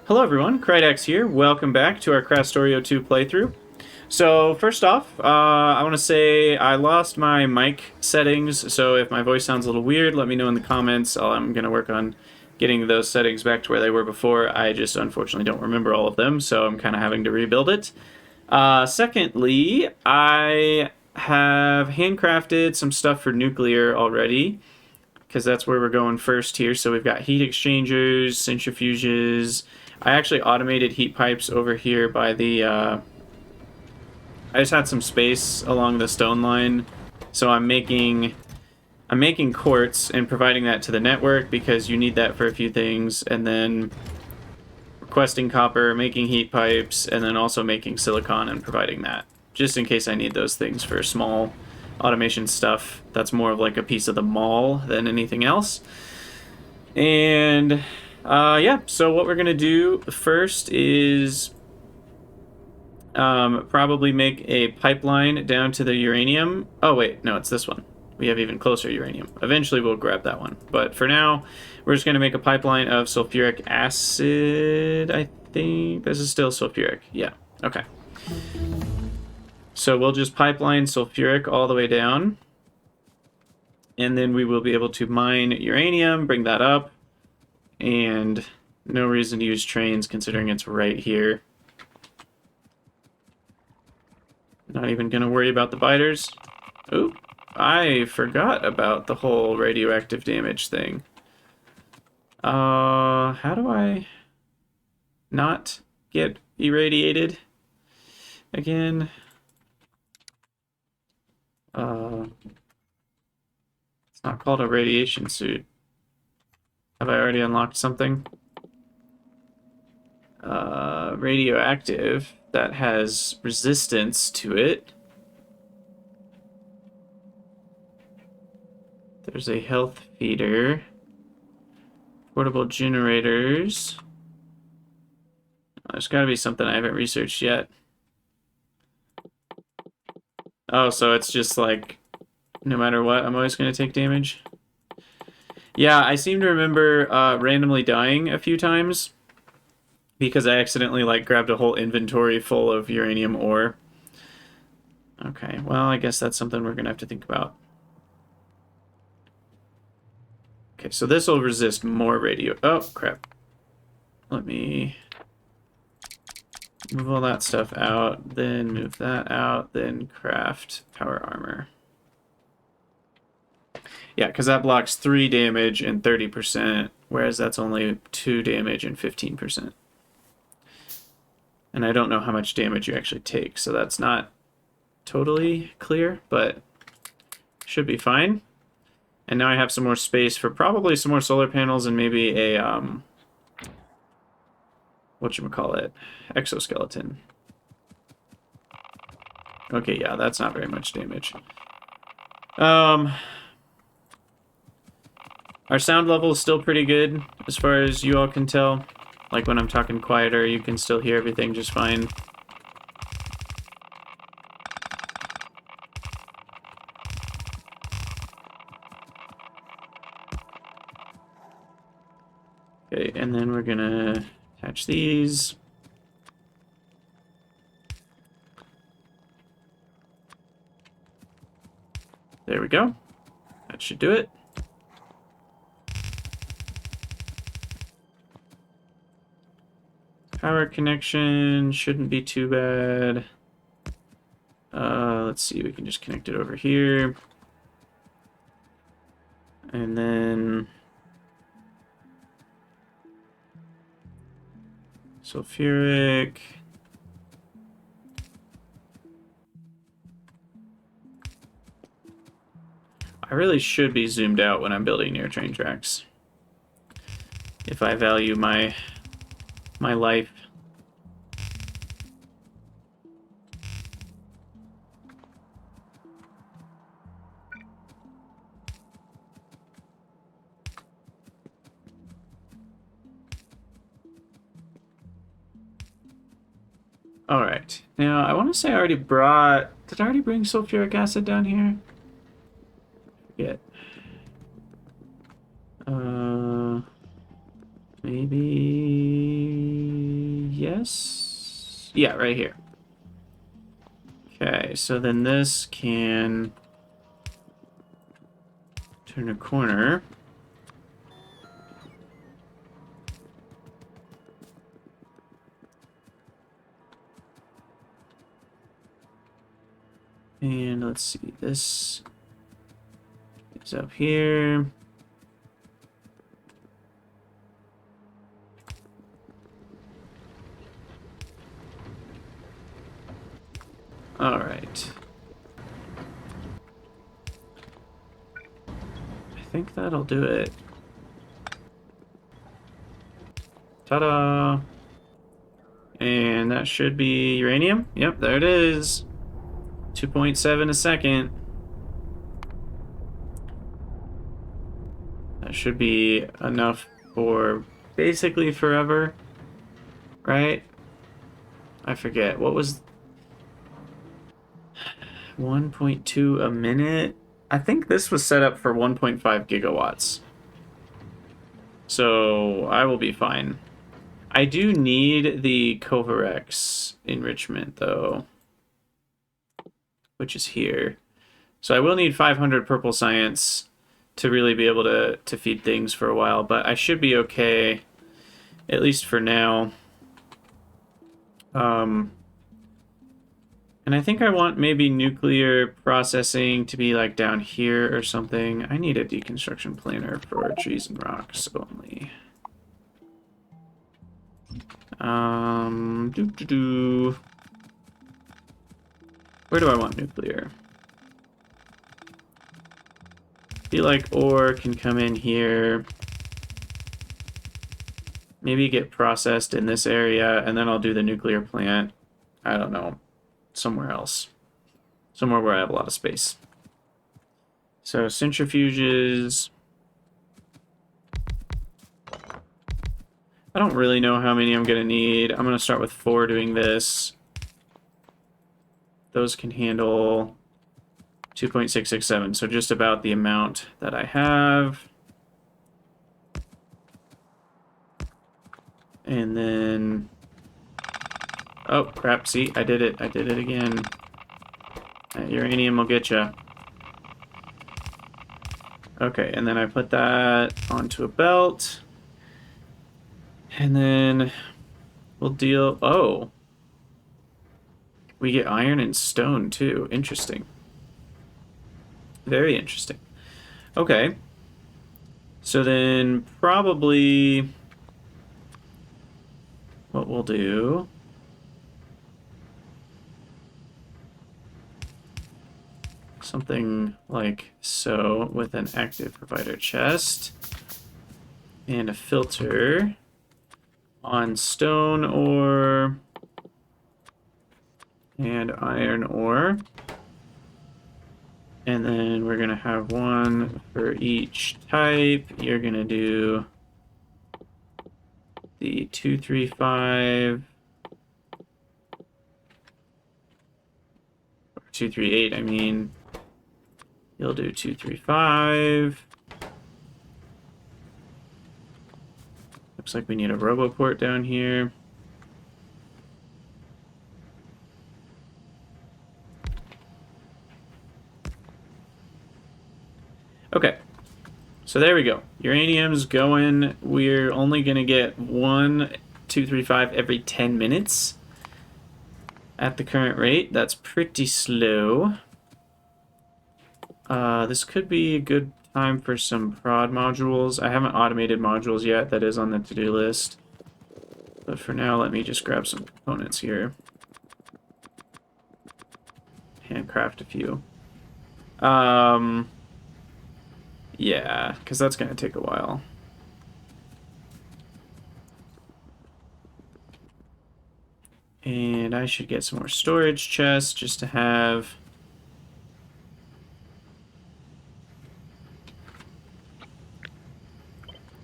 Hello everyone, Krydex here. Welcome back to our Krastorio 2 playthrough. So first off, I want to say I lost my mic settings, so if my voice sounds a little weird, let me know in the comments. I'm going to work on getting those settings back to where they were before. I just unfortunately don't remember all of them, so I'm kind of having to rebuild it. Secondly, I have handcrafted some stuff for nuclear already, because that's where we're going first here. So we've got heat exchangers, centrifuges. I actually automated heat pipes over here by the, I just had some space along the stone line, so I'm making quartz and providing that to the network because you need that for a few things, and then requesting copper, making heat pipes, and then also making silicon and providing that, just in case I need those things for small automation stuff. That's more of like a piece of the mall than anything else. And yeah, so what we're gonna do first is probably make a pipeline down to the uranium. Oh wait, no, it's this one. We have even closer uranium. Eventually we'll grab that one. But for now, we're just gonna make a pipeline of sulfuric acid, I think. This is still sulfuric. Yeah, okay. So we'll just pipeline sulfuric all the way down. And then we will be able to mine uranium, bring that up. And no reason to use trains considering it's right here. Not even going to worry about the biters. Oop, I forgot about the whole radioactive damage thing. How do I not get irradiated again? It's not called a radiation suit. Have I already unlocked something? Radioactive, that has resistance to it. There's a health feeder. Portable generators. There's gotta be something I haven't researched yet. Oh, so it's just like, no matter what, I'm always gonna take damage? Yeah, I seem to remember randomly dying a few times because I accidentally like grabbed a whole inventory full of uranium ore. Okay, well, I guess that's something we're gonna have to think about. Okay, so this will resist more radio. Oh, crap. Let me move all that stuff out, then move that out, then craft power armor. Yeah, because that blocks 3 damage and 30%, whereas that's only 2 damage and 15%. And I don't know how much damage you actually take, so that's not totally clear, but should be fine. And now I have some more space for probably some more solar panels and maybe a, whatchamacallit, exoskeleton. Okay, yeah, that's not very much damage. Our sound level is still pretty good, as far as you all can tell. Like, when I'm talking quieter, you can still hear everything just fine. Okay, and then we're gonna attach these. There we go. That should do it. Power connection shouldn't be too bad. Let's see, we can just connect it over here. And then sulfuric. I really should be zoomed out when I'm building near train tracks, if I value my life. All right. Now, I want to say I already brought... Did I already bring sulfuric acid down here? Forget. Maybe... Yes. Yeah, right here. Okay, so then this can turn a corner. And let's see, this is up here. All right. I think that'll do it. Ta-da! And that should be uranium. Yep, there it is. 2.7 a second. That should be enough for basically forever, right? I forget. What was 1.2 a minute? I think this was set up for 1.5 gigawatts. So I will be fine. I do need the Covarex enrichment, though, which is here. So I will need 500 purple science to really be able to feed things for a while, but I should be okay, at least for now. And I think I want maybe nuclear processing to be like down here or something. I need a deconstruction planer for trees and rocks only. Where do I want nuclear? I feel like ore can come in here. Maybe get processed in this area, and then I'll do the nuclear plant. I don't know. Somewhere else. Somewhere where I have a lot of space. So centrifuges. I don't really know how many I'm going to need. I'm going to start with 4 doing this. Those can handle 2.667, so just about the amount that I have. And then... oh, crap, see, I did it. I did it again. That uranium will get ya. Okay, and then I put that onto a belt. And then we'll deal... oh. We get iron and stone, too. Interesting. Very interesting. Okay. So then probably what we'll do... something like so, with an active provider chest and a filter on stone ore and iron ore. And then we're going to have one for each type. You're going to do the 235 or 238, I mean. You'll do 235. Looks like we need a roboport down here. Okay, so there we go. Uranium's going. We're only going to get 1, 2, 3, 5 every 10 minutes at the current rate. That's pretty slow. This could be a good time for some prod modules. I haven't automated modules yet. That is on the to-do list. But for now, let me just grab some components here. Handcraft a few. Yeah, because that's going to take a while. And I should get some more storage chests just to have...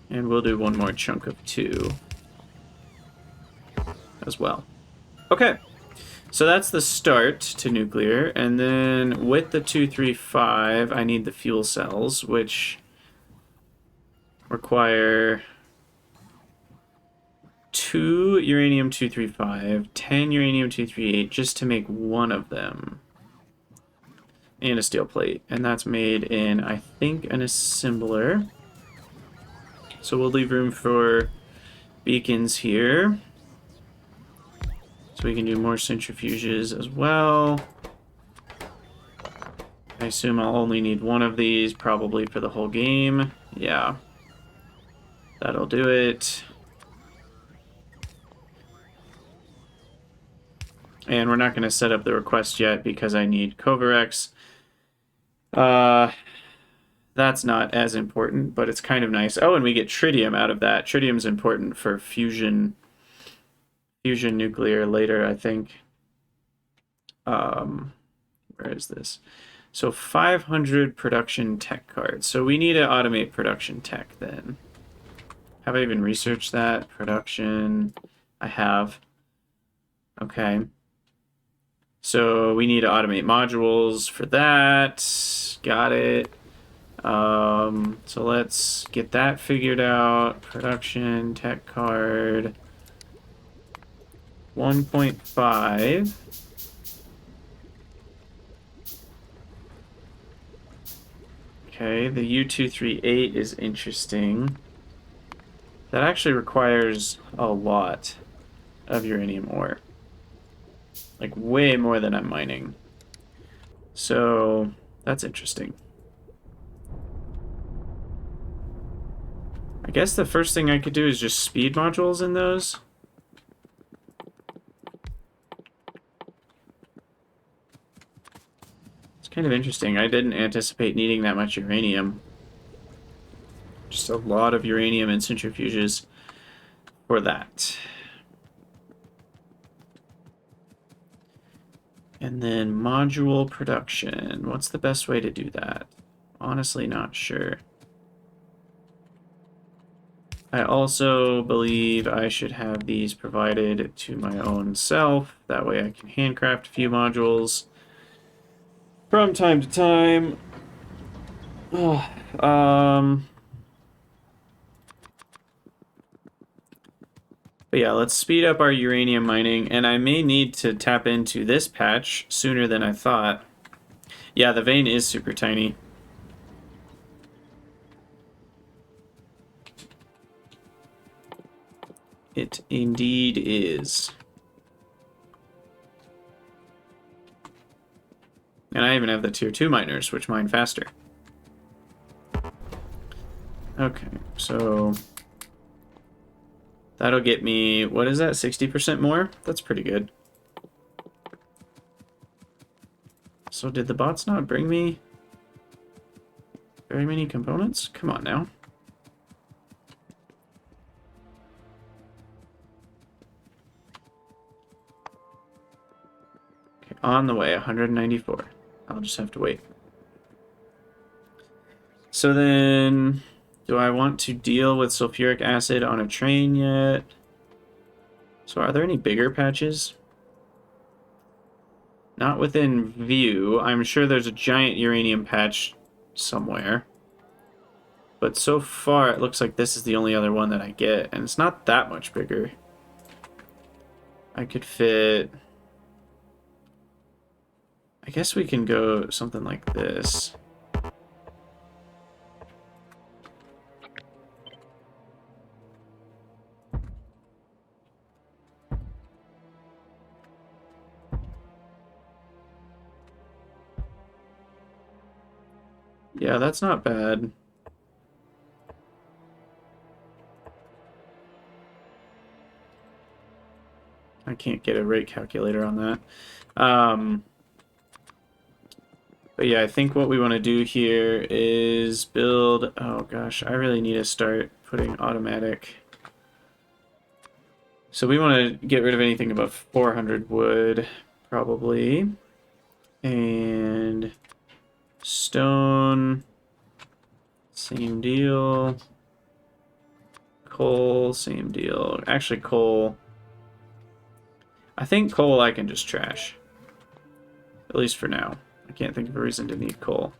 and we'll do one more chunk of 2 as well. Okay, so that's the start to nuclear. And then with the 235, I need the fuel cells, which require 2 2 uranium-235, 10 uranium-238 just to make one of them. And a steel plate. And that's made in, I think, an assembler. So we'll leave room for beacons here. So we can do more centrifuges as well. I assume I'll only need one of these probably for the whole game. Yeah. That'll do it. And we're not going to set up the request yet because I need Covarex. That's not as important, but it's kind of nice. Oh, and we get tritium out of that. Tritium's important for fusion nuclear later, I think. Where is this? So 500 production tech cards. So we need to automate production tech then. Have I even researched that? Production. I have. Okay. So we need to automate modules for that. Got it. So let's get that figured out. Production tech card 1.5. Okay, the U238 is interesting. That actually requires a lot of uranium ore. Like way more than I'm mining. So that's interesting. I guess the first thing I could do is just speed modules in those. It's kind of interesting. I didn't anticipate needing that much uranium. Just a lot of uranium and centrifuges for that. And then module production. What's the best way to do that? Honestly, not sure. I also believe I should have these provided to my own self. That way I can handcraft a few modules from time to time. But yeah, let's speed up our uranium mining, and I may need to tap into this patch sooner than I thought. Yeah, the vein is super tiny. It indeed is. And I even have the tier 2 miners, which mine faster. Okay, so that'll get me, what is that, 60% more? That's pretty good. So did the bots not bring me very many components? Come on now. Okay, on the way, 194. I'll just have to wait. So then, do I want to deal with sulfuric acid on a train yet? So are there any bigger patches? Not within view. I'm sure there's a giant uranium patch somewhere. But so far, it looks like this is the only other one that I get, and it's not that much bigger. I could fit... I guess we can go something like this. Yeah, that's not bad. I can't get a rate calculator on that. But yeah, I think what we want to do here is build... Oh gosh, I really need to start putting automatic... So we want to get rid of anything above 400 wood, probably. And stone, same deal. Coal, same deal. Actually, coal... I think coal I can just trash. At least for now. I can't think of a reason to need coal.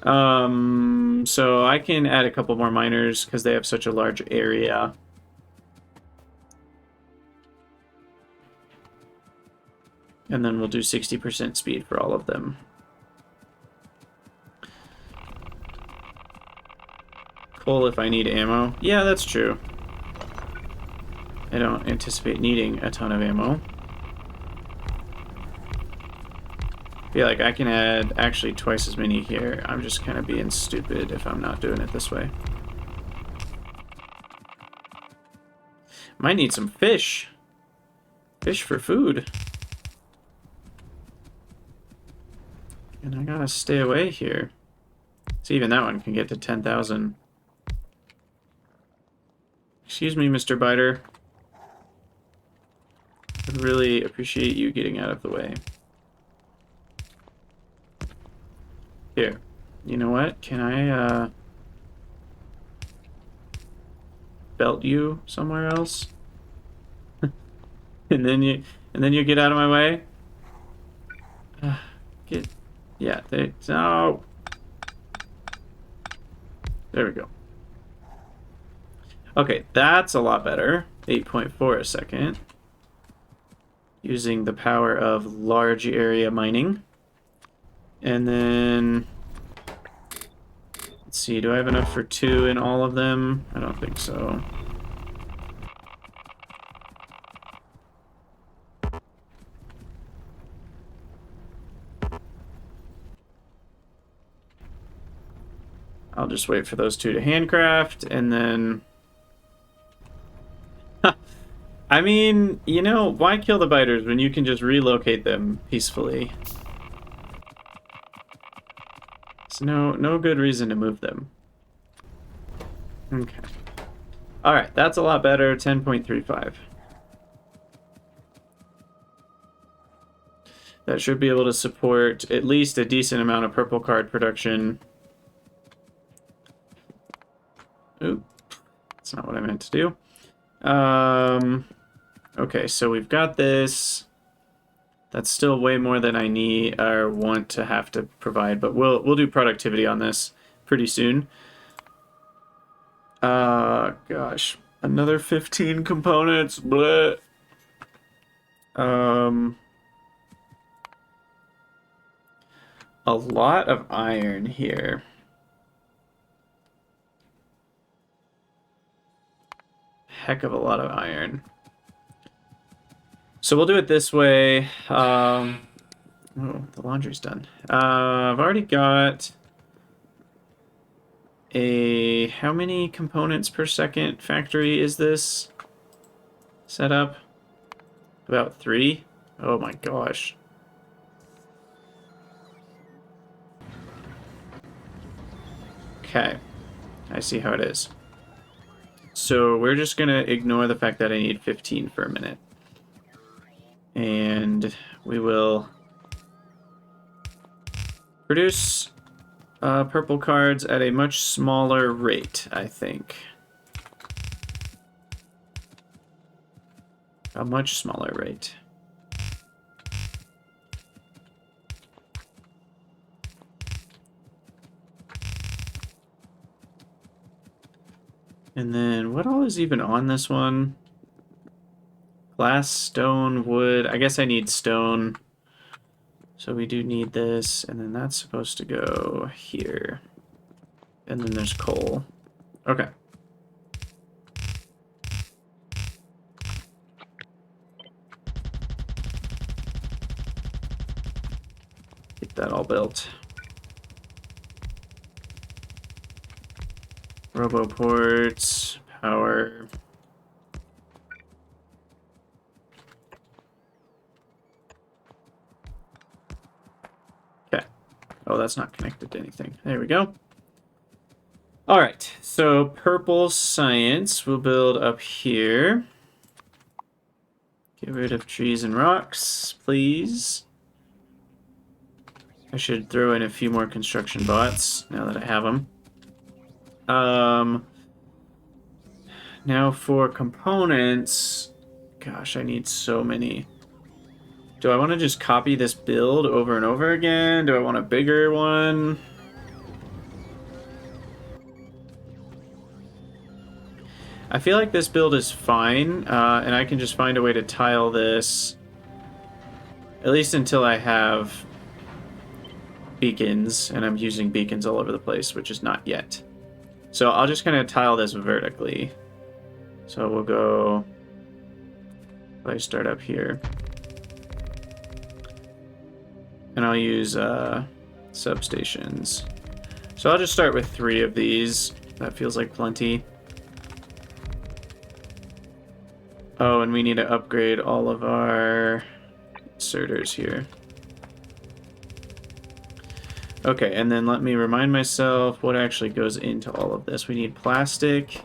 So I can add a couple more miners because they have such a large area. And then we'll do 60% speed for all of them. Coal if I need ammo. Yeah, that's true. I don't anticipate needing a ton of ammo. I feel like I can add actually twice as many here. I'm just kind of being stupid if I'm not doing it this way. Might need some fish. Fish for food. And I gotta stay away here. So even that one can get to 10,000. Excuse me, Mr. Biter. I'd really appreciate you getting out of the way. Here. You know what? Can I, belt you somewhere else? and then you get out of my way? Get... Yeah, no! There we go. Okay, that's a lot better. 8.4 a second. Using the power of large area mining. And then... Let's see, do I have enough for 2 in all of them? I don't think so. I'll just wait for those 2 to handcraft, and then... I mean, you know, why kill the biters when you can just relocate them peacefully? There's no good reason to move them. Okay. Alright, that's a lot better. 10.35. That should be able to support at least a decent amount of purple card production. Oop. That's not what I meant to do. Okay, so we've got this. That's still way more than I need or want to have to provide, but we'll do productivity on this pretty soon. Gosh, another 15 components. Bleh. A lot of iron here. Heck of a lot of iron. So we'll do it this way. Oh, the laundry's done. I've already got a... How many components per second factory is this set up? About 3? Oh my gosh. Okay. I see how it is. So we're just going to ignore the fact that I need 15 for a minute. And we will produce purple cards at a much smaller rate, I think. A much smaller rate. And then what all is even on this one? Glass, stone, wood. I guess I need stone. So we do need this. And then that's supposed to go here. And then there's coal. Okay. Get that all built. Roboports, power. Okay. Oh, that's not connected to anything. There we go. All right. So purple science we'll build up here. Get rid of trees and rocks, please. I should throw in a few more construction bots now that I have them. Now for components, gosh, I need so many. Do I want to just copy this build over and over again? Do I want a bigger one? I feel like this build is fine, and I can just find a way to tile this At least until I have beacons, and I'm using beacons all over the place, which is not yet. So I'll just kind of tile this vertically. So we'll go, if I start up here, and I'll use substations. So I'll just start with 3 of these. That feels like plenty. Oh, and we need to upgrade all of our inserters here. Okay, and then let me remind myself what actually goes into all of this. We need plastic.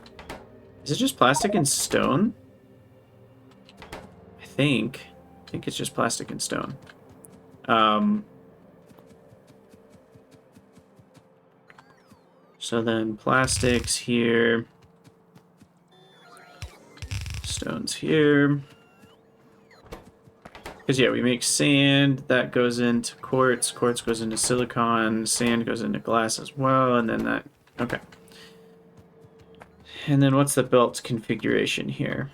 Is it just plastic and stone? I think it's just plastic and stone. So then plastics here. Stones here. Because, yeah, we make sand. That goes into quartz. Quartz goes into silicon. Sand goes into glass as well. And then that... Okay. And then what's the belt configuration here?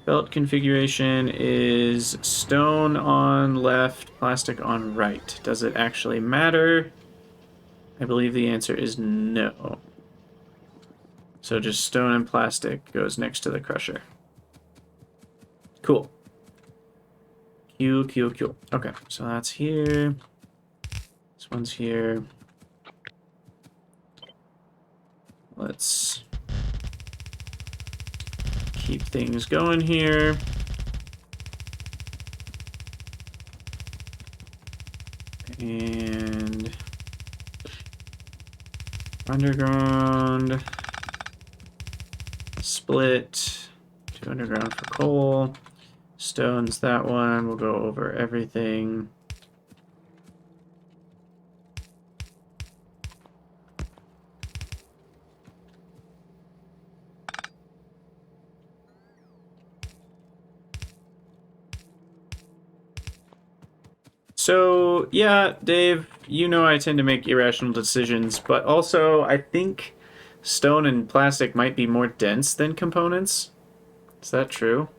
Belt configuration is stone on left, plastic on right. Does it actually matter? I believe the answer is no. So just stone and plastic goes next to the crusher. Cool. Q. Okay, so that's here. This one's here. Let's keep things going here. And underground. Split. 2 underground for coal. Stones, that one. We'll go over everything. So, yeah, Dave, you know I tend to make irrational decisions, but also I think stone and plastic might be more dense than components. Is that true?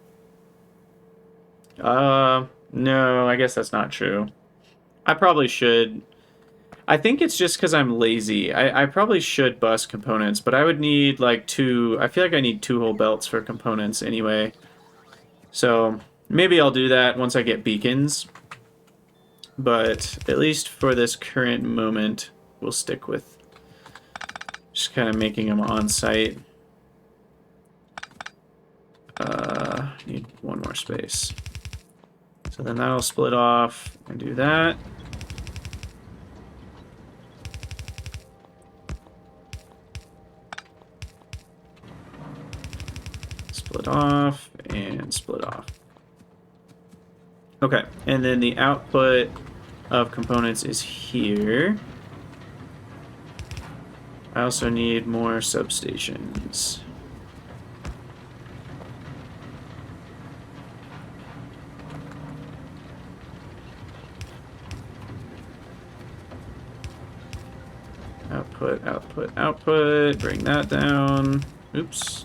No, I guess that's not true. I probably should. I think it's just because I'm lazy. I probably should bust components, but I would need like 2... I feel like I need 2 whole belts for components anyway. So maybe I'll do that once I get beacons. But at least for this current moment, we'll stick with just kind of making them on site. Need 1 more space. So then that'll split off and do that. Split off and split off. Okay, and then the output of components is here. I also need more substations. Output, bring that down. Oops.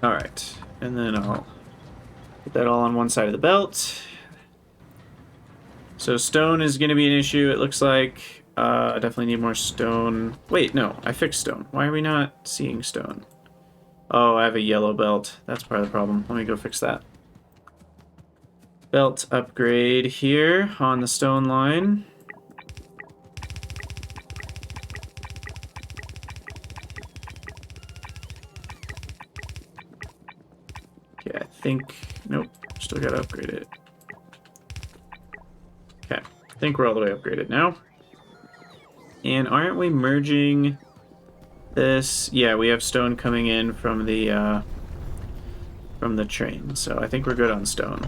Alright, and then I'll put that all on one side of the belt. So stone is going to be an issue, it looks like. I definitely need more stone. Wait, no, I fixed stone. Why are we not seeing stone? Oh, I have a yellow belt. That's part of the problem. Let me go fix that. Belt upgrade here on the stone line. Okay, I think... Nope, still gotta upgrade it. Okay, I think we're all the way upgraded now. And aren't we merging this? Yeah, we have stone coming in from the train, so I think we're good on stone.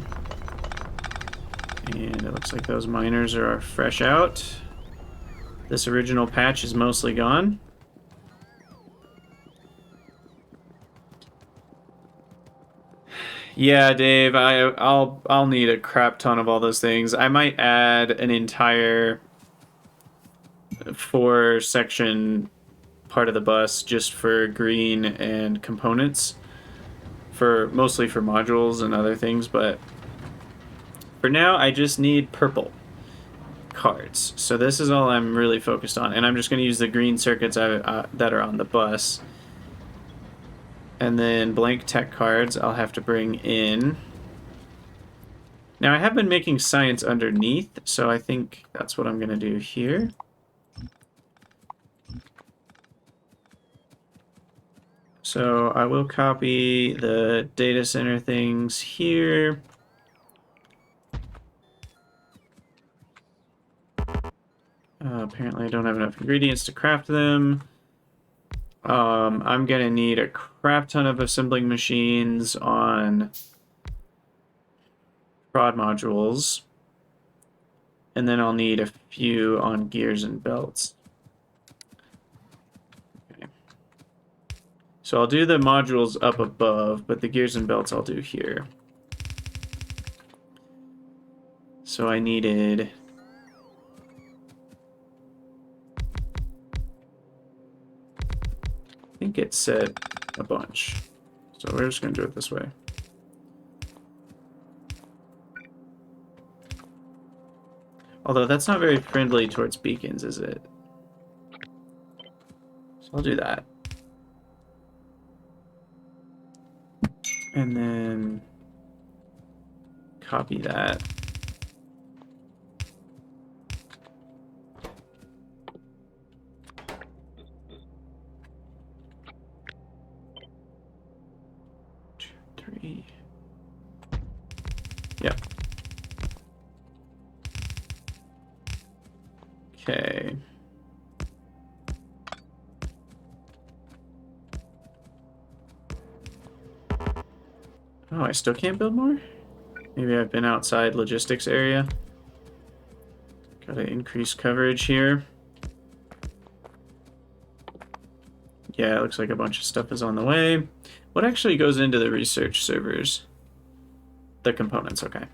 And it looks like those miners are fresh out. This original patch is mostly gone. Yeah, Dave, I'll need a crap ton of all those things. I might add an entire 4-section part of the bus just for green and components, for mostly for modules and other things, but for now I just need purple cards. So this is all I'm really focused on, and I'm just going to use the green circuits that are on the bus. And then blank tech cards I'll have to bring in. Now I have been making science underneath, so I think that's what I'm going to do here. So I will copy the data center things here. Apparently I don't have enough ingredients to craft them. I'm gonna need a crap ton of assembling machines on prod modules. And then I'll need a few on gears and belts. Okay. So I'll do the modules up above, but the gears and belts I'll do here. So I needed... I think it said a bunch. So we're just going to do it this way. Although that's not very friendly towards beacons, is it? So I'll do that. And then copy that. Yep. Okay. Oh, I still can't build more? Maybe I've been outside logistics area. Gotta increase coverage here. Yeah, it looks like a bunch of stuff is on the way. What actually goes into the research servers? The components, okay.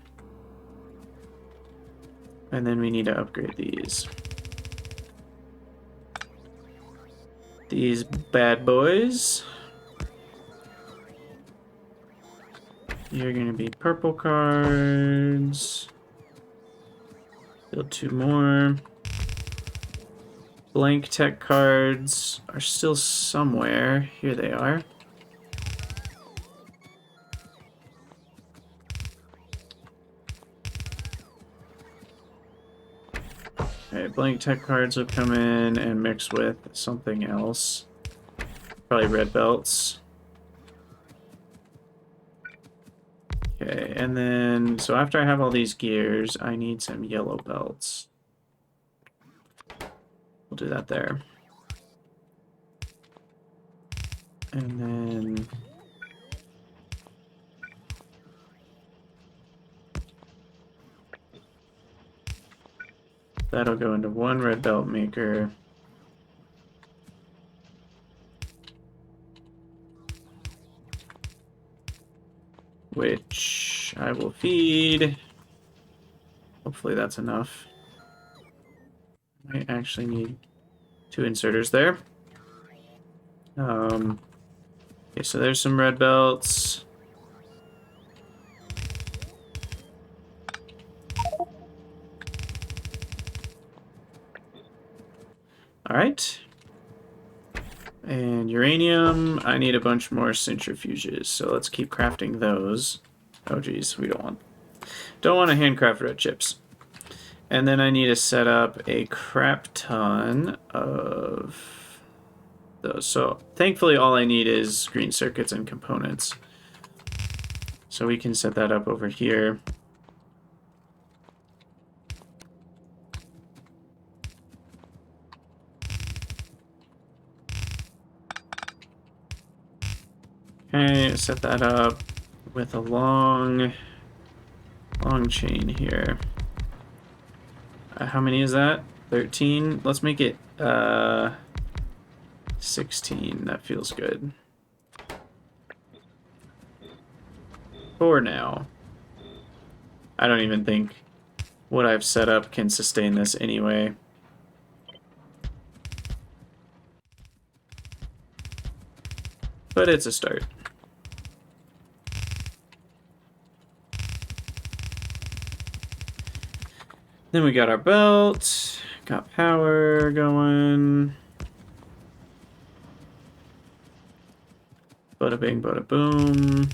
And then we need to upgrade these. These bad boys. You're gonna be purple cards. Build 2 more. Blank tech cards are still somewhere. Here they are. Okay, blank tech cards will come in and mix with something else. Probably red belts. Okay, and then, so after I have all these gears, I need some yellow belts. We'll do that there. And then... that'll go into 1 red belt maker. Which I will feed. Hopefully that's enough. I actually need 2 inserters there. Okay, so there's some red belts. All right. And uranium, I need a bunch more centrifuges, so let's keep crafting those. Oh geez, we don't want to handcraft red chips. And then I need to set up a crap ton of those. So thankfully all I need is green circuits and components. So we can set that up over here. Okay, set that up with a long chain here. How many is that? 13? Let's make it 16. That feels good. For now. I don't even think what I've set up can sustain this anyway. but it's a start. Then we got our belt, got power going. Bada bing, bada boom.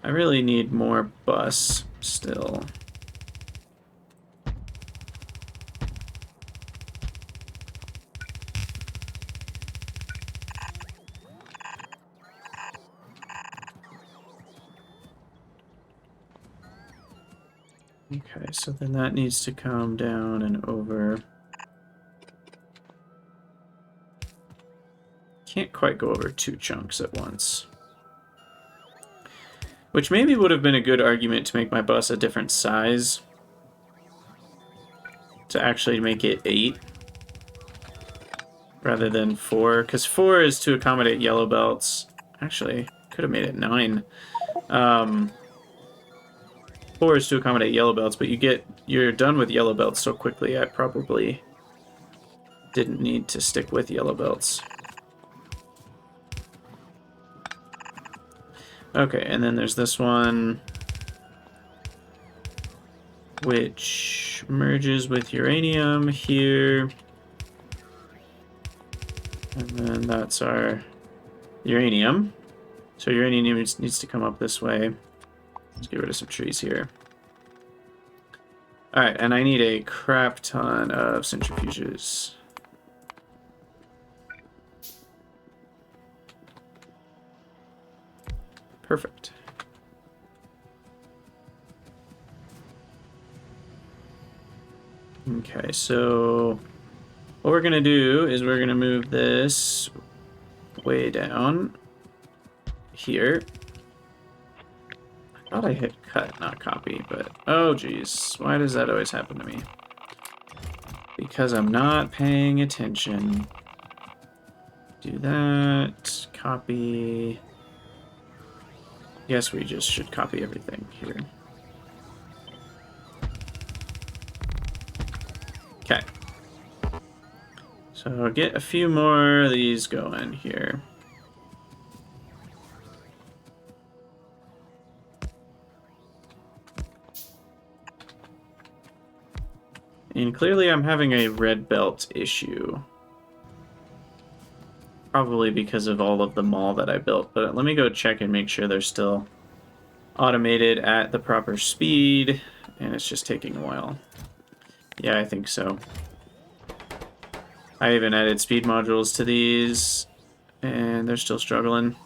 I really need more bus still. Okay, so then that needs to come down and over. Can't quite go over 2 chunks at once. Which maybe would have been a good argument to make my bus a different size. To actually make it 8. Rather than 4. Because 4 is to accommodate yellow belts. Actually, could have made it 9. 4 is to accommodate yellow belts, but you're done with yellow belts so quickly, I probably didn't need to stick with yellow belts. Okay, and then there's this one, which merges with uranium here. And then that's our uranium. So uranium needs to come up this way. Let's get rid of some trees here. Alright, and I need a crap ton of centrifuges. Perfect. Okay, so what we're going to do is we're going to move this way down here. I thought I hit cut, not copy, but oh geez, why does that always happen to me? Because I'm not paying attention. Do that, copy. Yes, we just should copy everything here. Okay. So get a few more of these going here. And clearly I'm having a red belt issue. Probably because of all of the mall that I built, but let me go check and make sure they're still automated at the proper speed, and it's just taking a while. Yeah, I think so. I even added speed modules to these, and they're still struggling.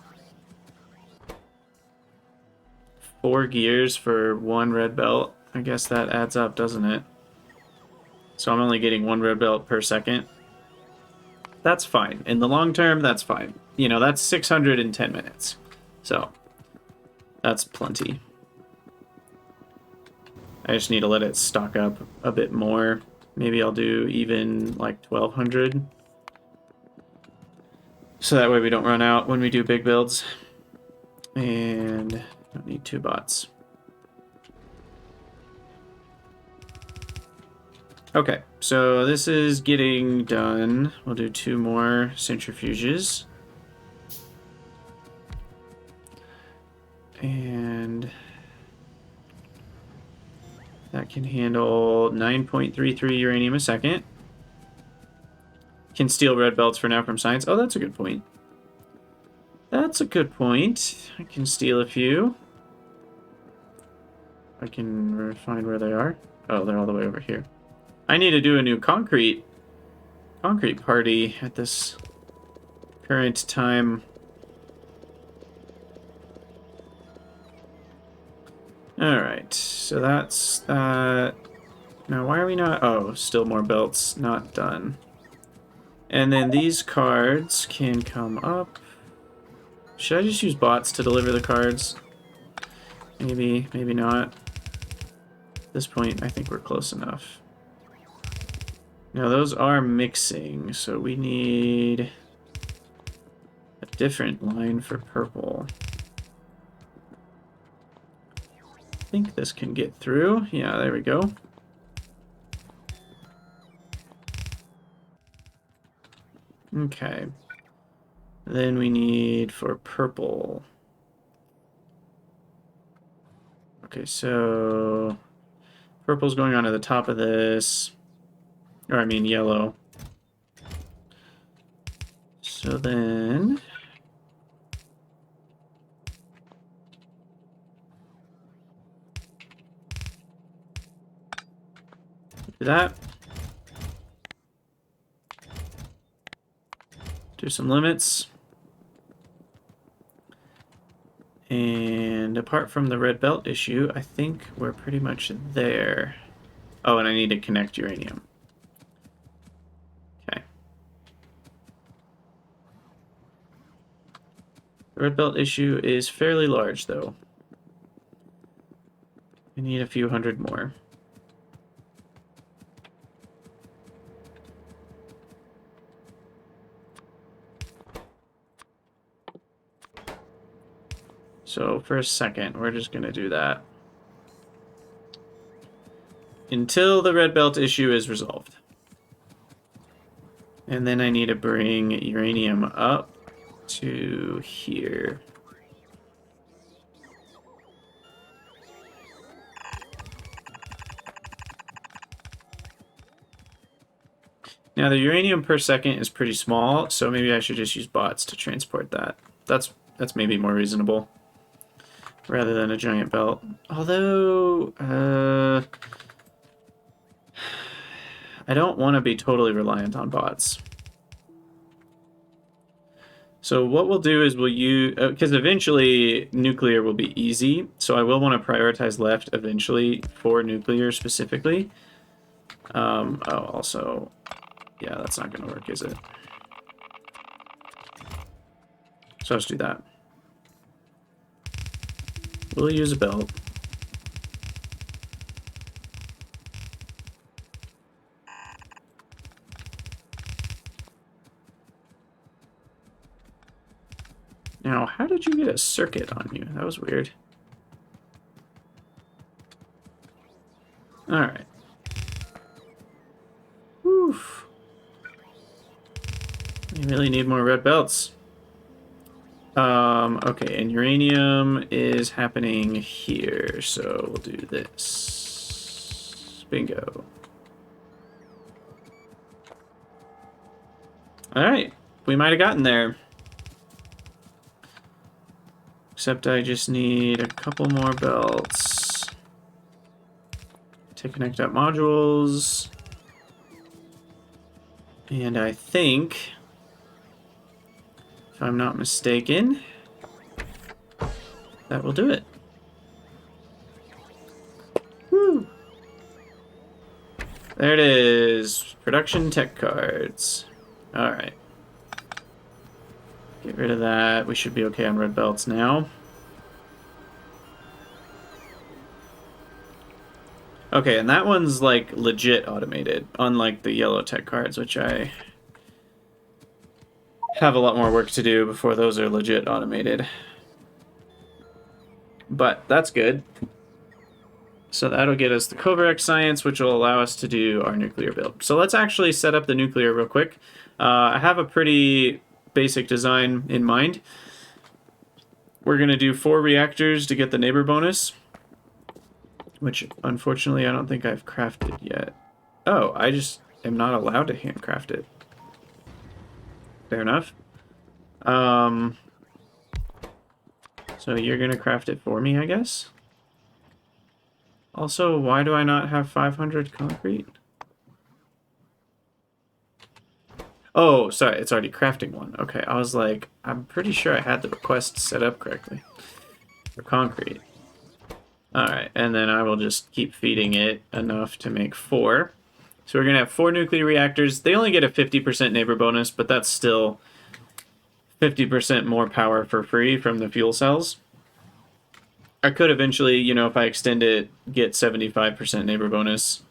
4 gears for 1 red belt. I guess that adds up, doesn't it? So I'm only getting 1 red belt per second. That's fine. In the long term, that's fine. You know, that's 610 minutes. So, that's plenty. I just need to let it stock up a bit more. Maybe I'll do even like 1200. So that way we don't run out when we do big builds. And don't need 2 bots. Okay, so this is getting done. We'll do 2 more centrifuges. And that can handle 9.33 uranium a second. Can steal red belts for now from science. Oh, that's a good point. That's a good point. I can steal a few. I can find where they are. Oh, they're all the way over here. I need to do a new concrete party at this current time. Alright, so that's that. Now, why are we not... Oh, still more belts. Not done. And then these cards can come up. Should I just use bots to deliver the cards? Maybe, maybe not. At this point, I think we're close enough. Now, those are mixing, so we need a different line for purple. I think this can get through. Yeah, there we go. Okay. Then we need for purple. Okay, so purple's going on to the top of this. Or I mean yellow. So then do that. Do some limits. And apart from the red belt issue, I think we're pretty much there. Oh, and I need to connect uranium. Okay. The red belt issue is fairly large, though. We need a few hundred more. So for a second, we're just going to do that. Until the red belt issue is resolved. And then I need to bring uranium up to here. Now the uranium per second is pretty small, so maybe I should just use bots to transport that. That's maybe more reasonable. Rather than a giant belt. Although, I don't want to be totally reliant on bots. So what we'll do is we'll use, because eventually nuclear will be easy, so I will want to prioritize left eventually for nuclear specifically. Oh, also, yeah, that's not going to work, is it? So let's do that. We'll use a belt. Now, how did you get a circuit on you? That was weird. Alright. Oof. We really need more red belts. Okay, and uranium is happening here, so we'll do this. Bingo. Alright, we might have gotten there. Except I just need a couple more belts to connect up modules. And I think, if I'm not mistaken, that will do it. Woo! There it is. Production tech cards. Alright. Get rid of that. We should be okay on red belts now. Okay, and that one's like legit automated, unlike the yellow tech cards, which I have a lot more work to do before those are legit automated. But that's good. So that'll get us the Kovarex science, which will allow us to do our nuclear build. So let's actually set up the nuclear real quick. I have a pretty basic design in mind. We're going to do 4 reactors to get the neighbor bonus, which unfortunately I don't think I've crafted yet. Oh, I just am not allowed to handcraft it. Fair enough. So you're going to craft it for me, I guess? Also, why do I not have 500 concrete? Oh, sorry, it's already crafting one. Okay, I was like, I'm pretty sure I had the request set up correctly for concrete. Alright, and then I will just keep feeding it enough to make 4. So we're going to have 4 nuclear reactors. They only get a 50% neighbor bonus, but that's still 50% more power for free from the fuel cells. I could eventually, you know, if I extend it, get 75% neighbor bonus,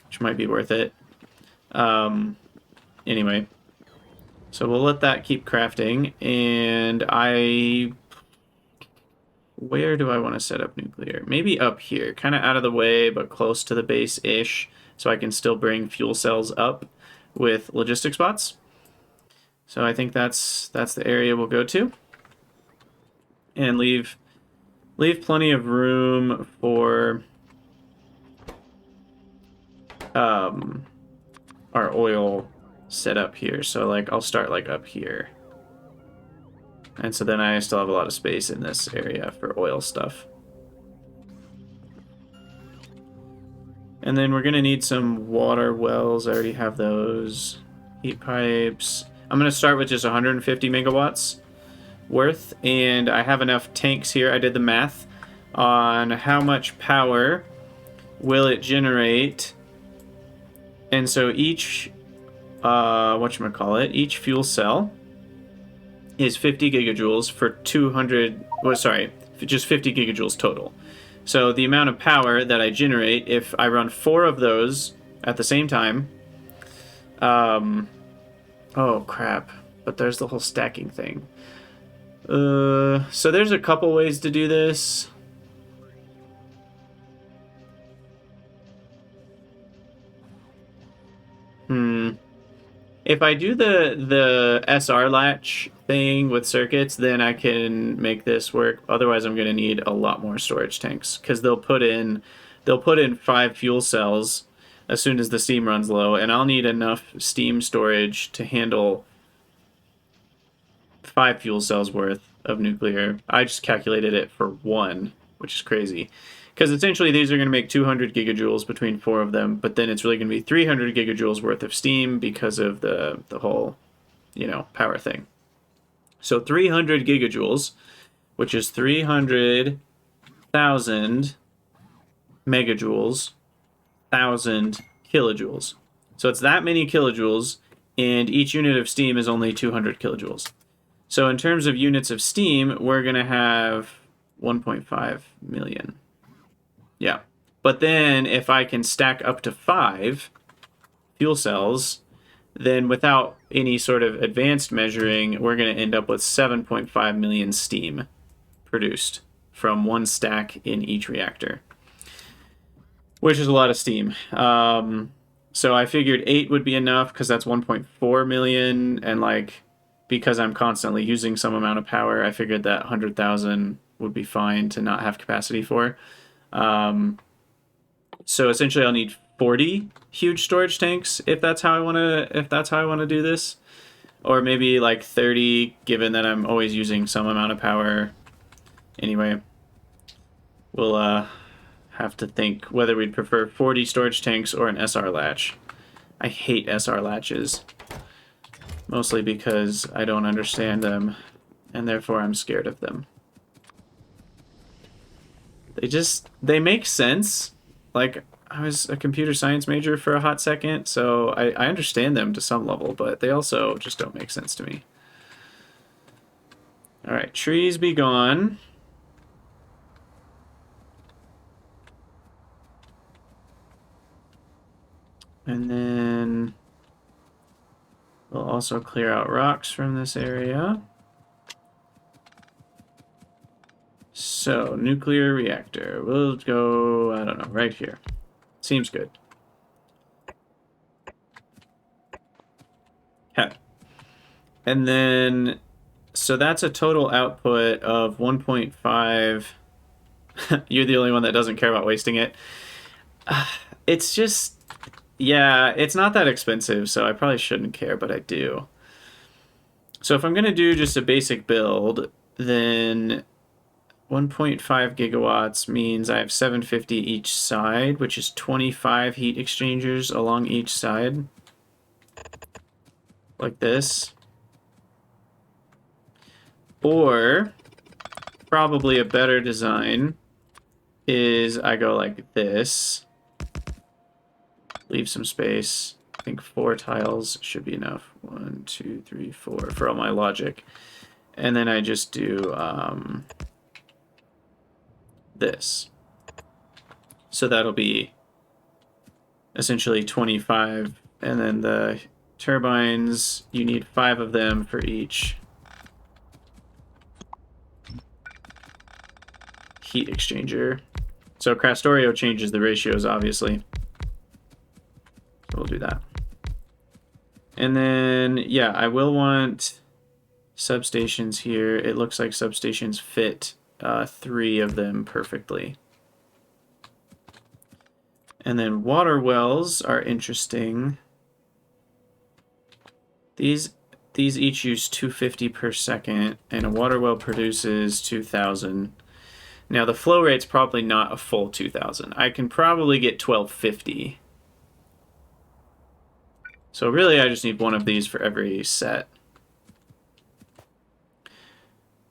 which might be worth it. Anyway, so we'll let that keep crafting, and where do I want to set up nuclear? Maybe up here, kind of out of the way, but close to the base-ish, so I can still bring fuel cells up with logistics bots. So I think that's the area we'll go to. And leave plenty of room for our oil setup here. So like I'll start like up here. And so then I still have a lot of space in this area for oil stuff. And then we're gonna need some water wells. I already have those. Heat pipes. I'm gonna start with just 150 megawatts worth, and I have enough tanks here. I did the math on how much power will it generate. And so each each fuel cell is 50 gigajoules for 200, well, sorry, just 50 gigajoules total. So the amount of power that I generate if I run 4 of those at the same time, oh crap, but there's the whole stacking thing. So there's a couple ways to do this. If I do the SR latch thing with circuits, then I can make this work. Otherwise, I'm going to need a lot more storage tanks because they'll put in 5 fuel cells as soon as the steam runs low, and I'll need enough steam storage to handle 5 fuel cells worth of nuclear. I just calculated it for 1, which is crazy. Because essentially these are going to make 200 gigajoules between 4 of them, but then it's really going to be 300 gigajoules worth of steam because of the whole, power thing. So 300 gigajoules, which is 300,000 megajoules, 1,000 kilojoules. So it's that many kilojoules, and each unit of steam is only 200 kilojoules. So in terms of units of steam, we're going to have 1.5 million. Yeah. But then if I can stack up to 5 fuel cells, then without any sort of advanced measuring, we're going to end up with 7.5 million steam produced from 1 stack in each reactor, which is a lot of steam. So I figured 8 would be enough because that's 1.4 million, and because I'm constantly using some amount of power, I figured that 100,000 would be fine to not have capacity for. So essentially I'll need 40 huge storage tanks if that's how I want to do this, or maybe 30, given that I'm always using some amount of power. Anyway, we'll have to think whether we'd prefer 40 storage tanks or an SR latch. I hate SR latches, mostly because I don't understand them, and therefore I'm scared of them. They make sense. I was a computer science major for a hot second, so I understand them to some level, but they also just don't make sense to me. All right, trees be gone. And then we'll also clear out rocks from this area. So, nuclear reactor. We'll go, I don't know, right here. Seems good. Okay. And then, so that's a total output of 1.5. You're the only one that doesn't care about wasting it. It's just, yeah, it's not that expensive, so I probably shouldn't care, but I do. So if I'm going to do just a basic build, then 1.5 gigawatts means I have 750 each side, which is 25 heat exchangers along each side. Like this. Or, probably a better design is I go like this. Leave some space. I think 4 tiles should be enough. 1, 2, 3, 4 for all my logic. And then I just do this. So that'll be essentially 25, and then the turbines, you need 5 of them for each heat exchanger. So Krastorio changes the ratios, obviously. So we'll do that. And then, yeah, I will want substations here. It looks like substations fit 3 of them perfectly. And then water wells are interesting. These each use 250 per second, and a water well produces 2,000. Now the flow rate's probably not a full 2,000. I can probably get 1,250. So really I just need one of these for every set.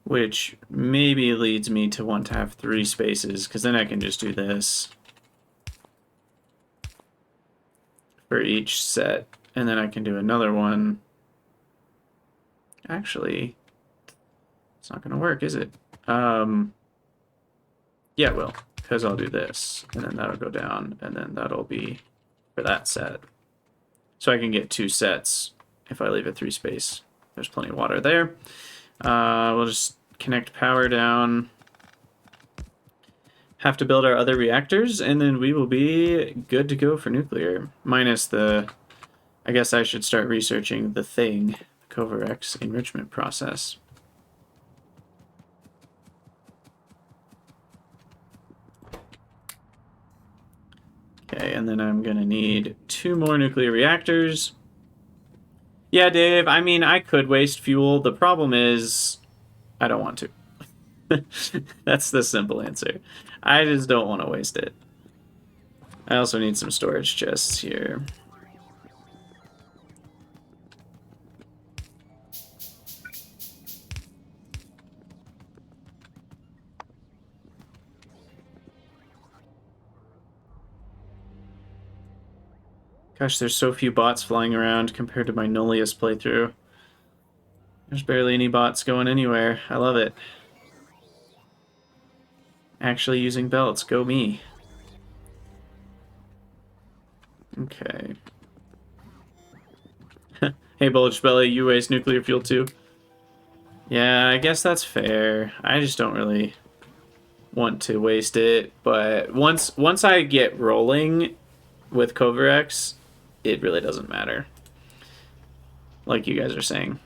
Which maybe leads me to want to have 3 spaces, because then I can just do this for each set, and then I can do another one. Actually, it's not going to work, is it? Yeah, it will, because I'll do this, and then that'll go down, and then that'll be for that set. So I can get 2 sets if I leave a 3 space. There's plenty of water there. We'll just connect power down. Have to build our other reactors, and then we will be good to go for nuclear. Minus the... I guess I should start researching the thing, the Covarex enrichment process. Okay, and then I'm gonna need 2 more nuclear reactors. Yeah, Dave, I mean, I could waste fuel. The problem is, I don't want to. That's the simple answer. I just don't want to waste it. I also need some storage chests here. Gosh, there's so few bots flying around compared to my Nullius playthrough. There's barely any bots going anywhere. I love it. Actually using belts. Go me. Okay. Hey, Bulge Belly, you waste nuclear fuel too? Yeah, I guess that's fair. I just don't really want to waste it. But once I get rolling with Covarex, it really doesn't matter. Like you guys are saying.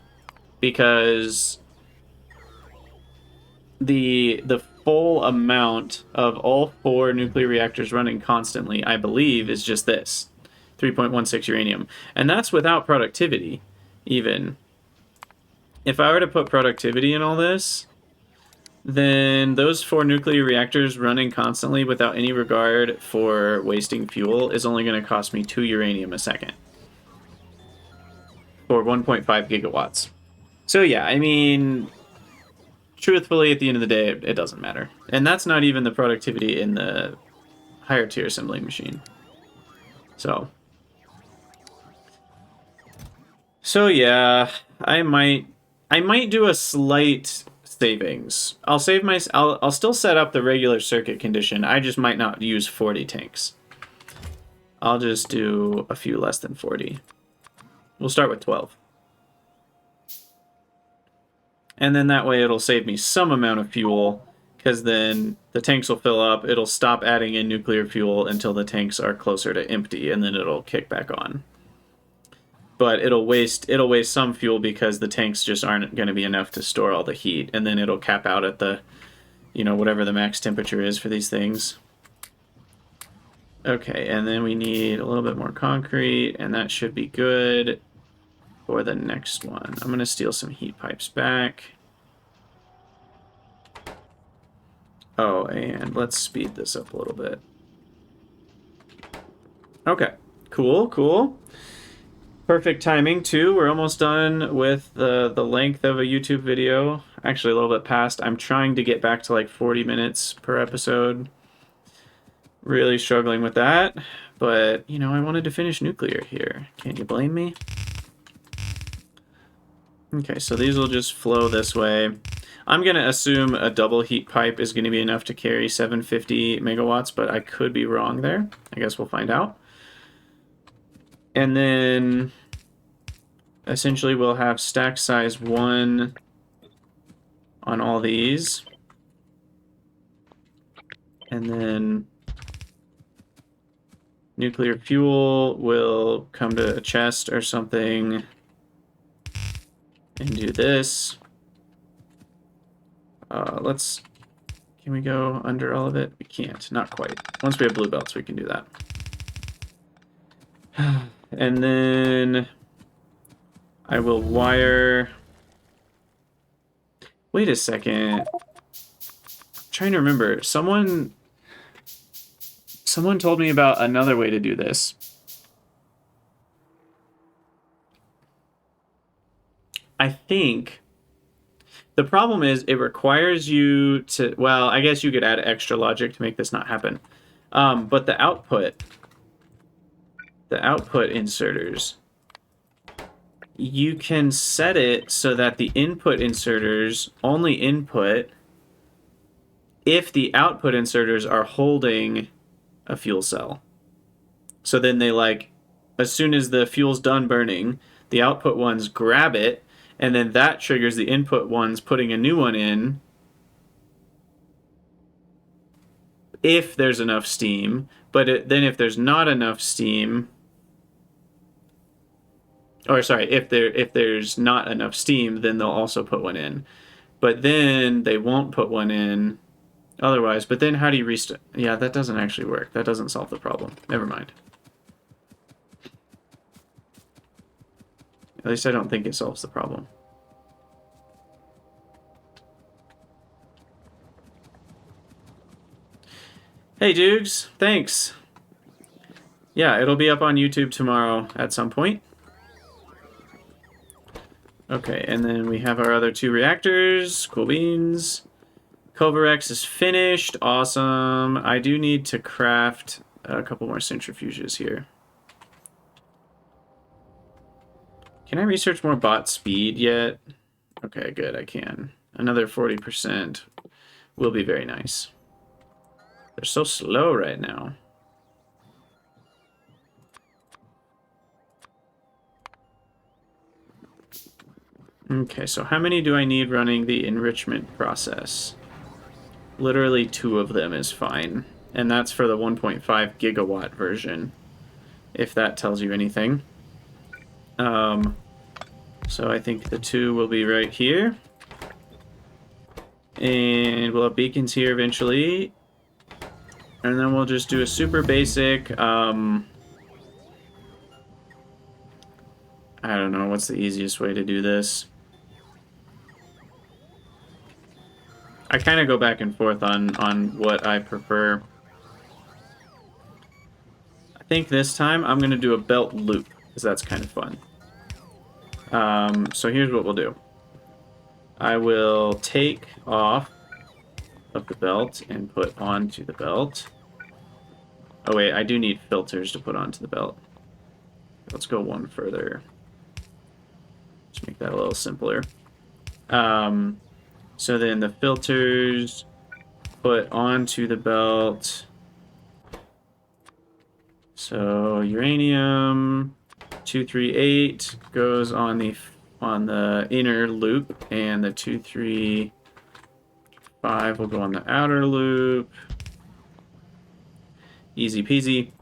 Because the full amount of all 4 nuclear reactors running constantly, I believe, is just this. 3.16 uranium. And that's without productivity, even. If I were to put productivity in all this, then those 4 nuclear reactors running constantly without any regard for wasting fuel is only going to cost me 2 uranium a second. For 1.5 gigawatts. So yeah, I mean, truthfully, at the end of the day, it doesn't matter. And that's not even the productivity in the higher tier assembling machine. So yeah, I might do a slight savings. I'll still set up the regular circuit condition. I just might not use 40 tanks. I'll just do a few less than 40. We'll start with 12. And then that way it'll save me some amount of fuel, because then the tanks will fill up, it'll stop adding in nuclear fuel until the tanks are closer to empty, and then it'll kick back on. But it'll waste some fuel because the tanks just aren't going to be enough to store all the heat, and then it'll cap out at the, whatever the max temperature is for these things. Okay, and then we need a little bit more concrete, and that should be good for the next one. I'm going to steal some heat pipes back. Oh, and let's speed this up a little bit. Okay, cool. Perfect timing, too. We're almost done with the length of a YouTube video. Actually, a little bit past. I'm trying to get back to like 40 minutes per episode. Really struggling with that. But, I wanted to finish nuclear here. Can't you blame me? Okay, so these will just flow this way. I'm going to assume a double heat pipe is going to be enough to carry 750 megawatts, but I could be wrong there. I guess we'll find out. And then essentially we'll have stack size 1 on all these. And then Nuclear fuel will come to a chest or something and do this. Can we go under all of it? We can't, not quite. Once we have blue belts, we can do that. And then I will wire... Wait a second. I'm trying to remember. Someone told me about another way to do this. I think the problem is it requires you to, well, I guess you could add extra logic to make this not happen. But the output inserters, you can set it so that the input inserters only input if the output inserters are holding a fuel cell. So then they, like, as soon as the fuel's done burning, the output ones grab it, and then that triggers the input ones putting a new one in if there's enough steam. But then if there's not enough steam, or sorry, if there's not enough steam, then they'll also put one in. But then they won't put one in otherwise. But then how do you restart? Yeah, that doesn't actually work. That doesn't solve the problem. Never mind. At least I don't think it solves the problem. Hey, Dukes. Thanks. Yeah, it'll be up on YouTube tomorrow at some point. Okay, and then we have our other two reactors. Cool beans. Covarex is finished. Awesome. I do need to craft a couple more centrifuges here. Can I research more bot speed yet? Okay, good, I can. Another 40% will be very nice. They're so slow right now. Okay, so how many do I need running the enrichment process? Literally 2 of them is fine. And that's for the 1.5 gigawatt version, if that tells you anything. So I think the 2 will be right here. And we'll have beacons here eventually. And then we'll just do a super basic, I don't know, what's the easiest way to do this? I kind of go back and forth on what I prefer. I think this time I'm going to do a belt loop, because that's kind of fun. So here's what we'll do. I will take off of the belt and put onto the belt. Oh wait, I do need filters to put onto the belt. Let's go one further. Just make that a little simpler. So then the filters put onto the belt. So uranium 238 goes on the inner loop, and the 235 will go on the outer loop. Easy peasy.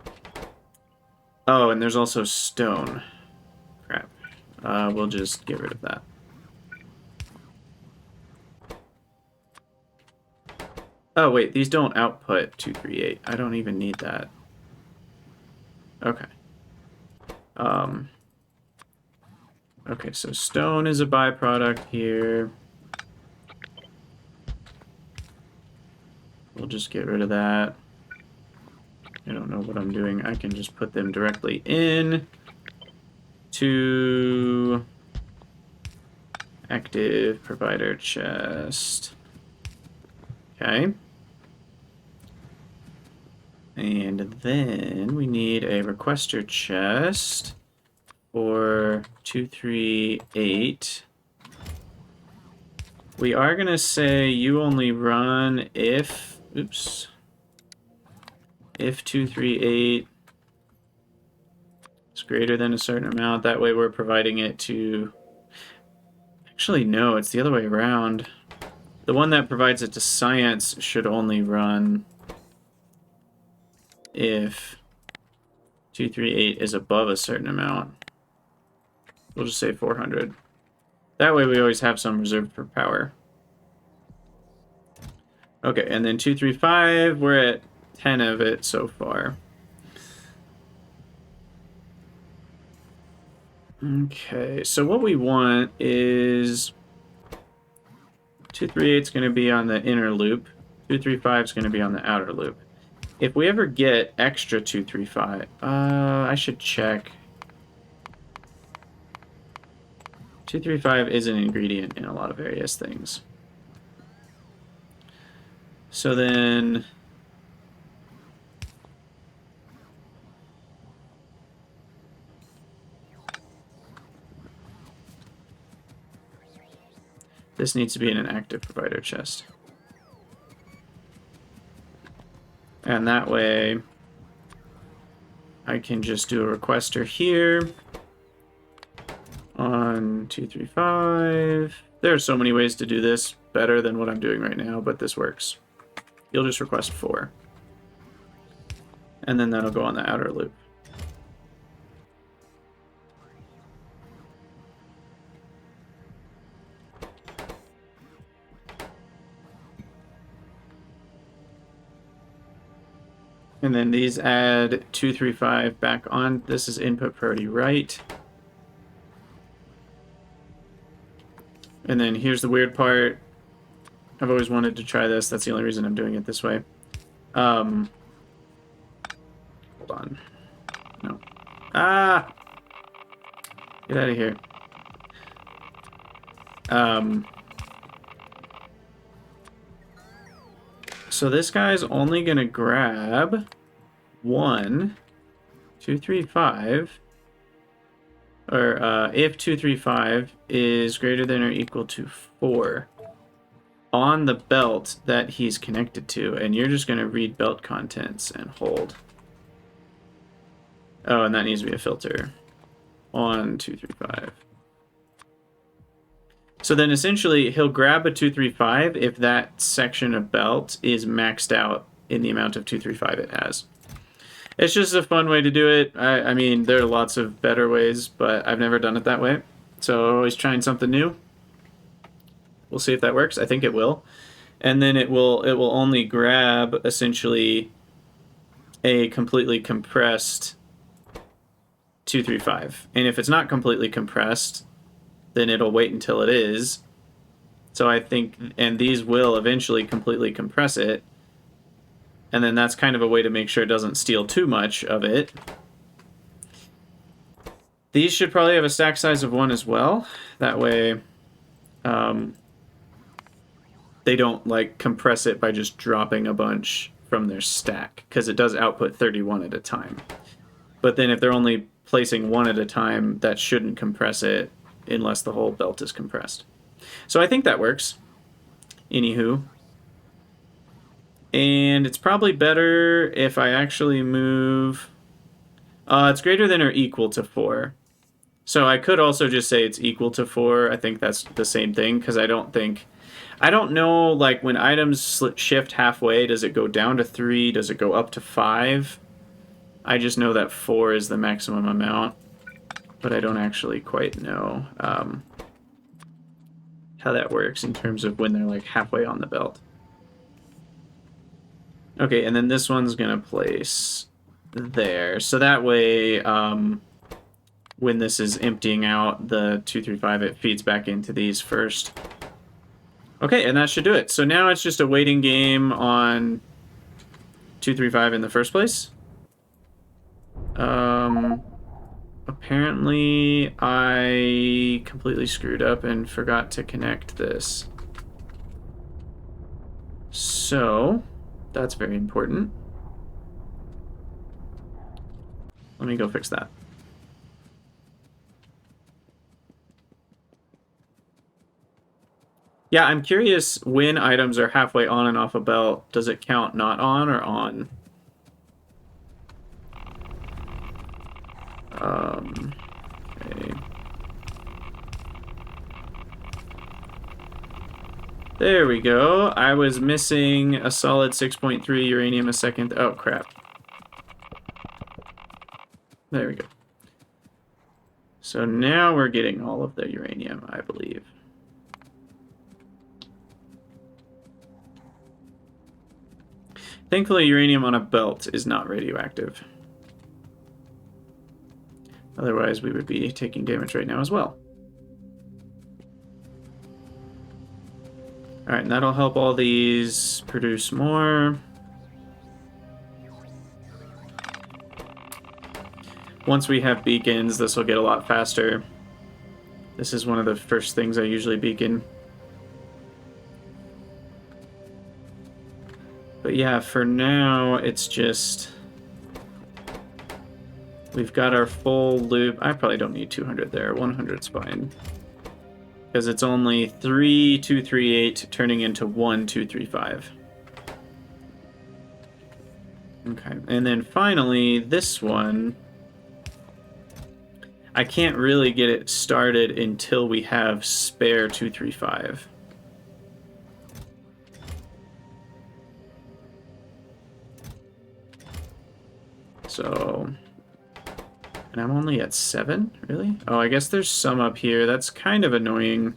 Oh, and there's also stone. Crap. We'll just get rid of that. Oh, wait, these don't output 238. I don't even need that. Okay. Okay, so stone is a byproduct here. We'll just get rid of that. I don't know what I'm doing. I can just put them directly in to active provider chest. Okay. And then we need a requester chest for 238. We are going to say you only run if, oops, if 238 is greater than a certain amount. That way we're providing it to, actually no, it's the other way around. The one that provides it to science should only run if 238 is above a certain amount. We'll just say 400. That way we always have some reserved for power. Okay, and then 235, we're at 10 of it so far. Okay, so what we want is 238 is going to be on the inner loop. 235 is going to be on the outer loop. If we ever get extra 235, I should check. 235 is an ingredient in a lot of various things. So then this needs to be in an active provider chest. And that way I can just do a requester here on 235. There are so many ways to do this better than what I'm doing right now, but this works. You'll just request 4. And then that'll go on the outer loop. And then these add 235 back on. This is input priority right. And then here's the weird part. I've always wanted to try this. That's the only reason I'm doing it this way. Hold on. No. Ah! Get out of here. So this guy's only going to grab 1, 2, 3, 5. Or if 235 is greater than or equal to 4 on the belt that he's connected to, and you're just going to read belt contents and hold. Oh, and that needs to be a filter on 235. So then essentially he'll grab a 235 if that section of belt is maxed out in the amount of 235 it has. It's just a fun way to do it. I mean, there are lots of better ways, but I've never done it that way. So always trying something new. We'll see if that works. I think it will. And then it will only grab essentially a completely compressed 235. And if it's not completely compressed, then it'll wait until it is. So I think, and these will eventually completely compress it. And then that's kind of a way to make sure it doesn't steal too much of it. These should probably have a stack size of 1 as well. That way they don't like compress it by just dropping a bunch from their stack, because it does output 31 at a time. But then if they're only placing 1 at a time, that shouldn't compress it unless the whole belt is compressed. So I think that works. Anywho. And it's probably better if I actually move... it's greater than or equal to 4. So I could also just say it's equal to 4. I think that's the same thing, because I don't know, like, when items shift halfway, does it go down to 3? Does it go up to 5? I just know that 4 is the maximum amount, but I don't actually quite know how that works in terms of when they're, like, halfway on the belt. Okay, and then this one's going to place there. So that way, when this is emptying out the 235, it feeds back into these first. Okay, and that should do it. So now it's just a waiting game on 235 in the first place. Apparently, I completely screwed up and forgot to connect this. So... that's very important. Let me go fix that. Yeah, I'm curious when items are halfway on and off a belt, does it count not on or on? Okay. There we go. I was missing a solid 6.3 uranium a second. Oh, crap. There we go. So now we're getting all of the uranium, I believe. Thankfully, uranium on a belt is not radioactive. Otherwise, we would be taking damage right now as well. Alright, and that'll help all these produce more. Once we have beacons, this will get a lot faster. This is one of the first things I usually beacon. But yeah, for now, it's just... We've got our full loop. I probably don't need 200 there. 100's fine. Because it's only 3,238 turning into 1,235. Okay, and then finally, this one... I can't really get it started until we have spare 235. So, and I'm only at 7, really? Oh, I guess there's some up here. That's kind of annoying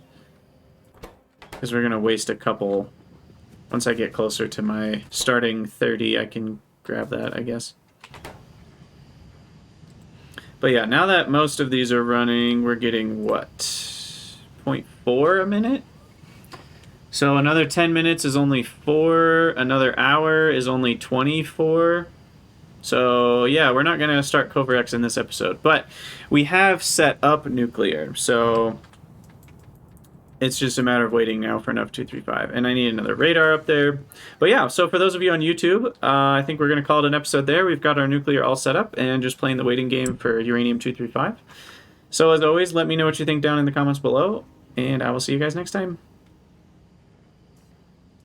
because we're gonna waste a couple. Once I get closer to my starting 30, I can grab that, I guess. But yeah, now that most of these are running, we're getting, what, 0.4 a minute? So another 10 minutes is only 4, another hour is only 24. So yeah, we're not going to start Cobra X in this episode, but we have set up nuclear, so it's just a matter of waiting now for enough 235, and I need another radar up there. But yeah, so for those of you on YouTube, I think we're going to call it an episode there. We've got our nuclear all set up and just playing the waiting game for uranium 235. So as always, let me know what you think down in the comments below, and I will see you guys next time.